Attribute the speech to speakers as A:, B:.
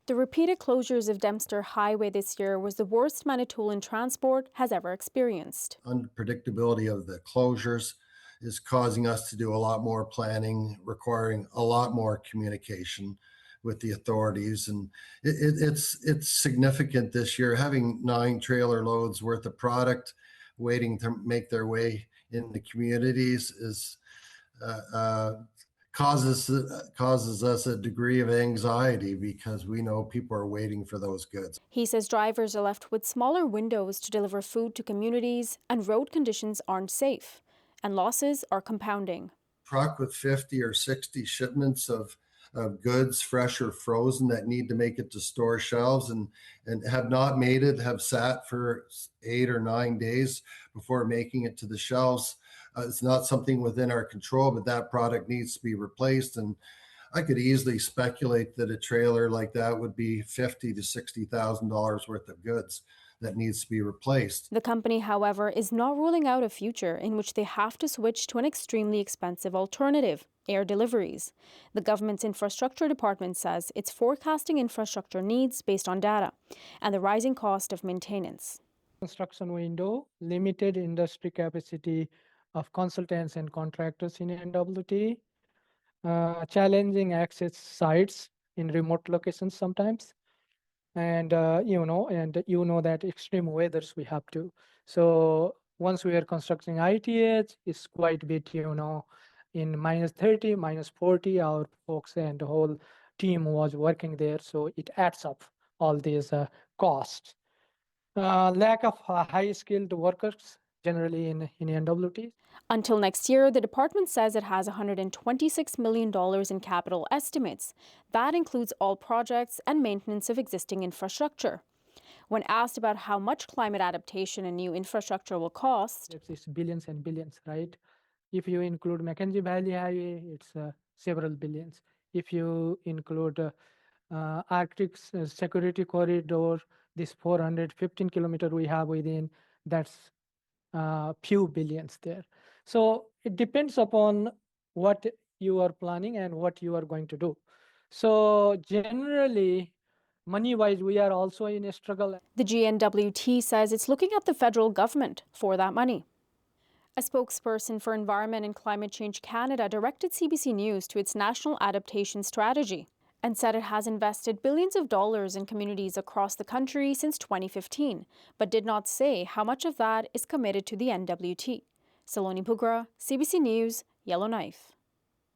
A: The repeated closures of Dempster Highway this year was the worst Manitoulin Transport has ever experienced.
B: Unpredictability of the closures is causing us to do a lot more planning, requiring a lot more communication with the authorities, and it's significant this year. Having 9 trailer loads worth of product waiting to make their way in the communities is uh, uh, causes us a degree of anxiety because we know people are waiting for those goods.
A: He says drivers are left with smaller windows to deliver food to communities, and road conditions aren't safe, and losses are compounding.
B: Truck with 50 or 60 shipments of goods, fresh or frozen, that need to make it to store shelves and have not made it, have sat for 8 or 9 days before making it to the shelves. It's not something within our control, but that product needs to be replaced. And I could easily speculate that a trailer like that would be $50,000 to $60,000 worth of goods that needs to be replaced.
A: The company, however, is not ruling out a future in which they have to switch to an extremely expensive alternative: air deliveries. The government's infrastructure department says it's forecasting infrastructure needs based on data and the rising cost of maintenance.
C: Construction window, limited industry capacity of consultants and contractors in NWT, challenging access sites in remote locations sometimes, and that extreme weathers we have to. So once we are constructing ITH, it's quite a bit, in -30, -40, our folks and the whole team was working there. So it adds up all these costs. Lack of high-skilled workers generally in NWT.
A: Until next year, the department says it has $126 million in capital estimates. That includes all projects and maintenance of existing infrastructure. When asked about how much climate adaptation and new infrastructure will cost,
C: It's billions and billions, right? If you include Mackenzie Valley Highway, it's several billions. If you include Arctic Security Corridor, this 415-kilometer we have within, that's few billions there. So it depends upon what you are planning and what you are going to do. So generally, money-wise, we are also in a struggle.
A: the GNWT says it's looking at the federal government for that money. A spokesperson for Environment and Climate Change Canada directed CBC News to its national adaptation strategy and said it has invested billions of dollars in communities across the country since 2015, but did not say how much of that is committed to the NWT. Saloni Pugra, CBC News, Yellowknife.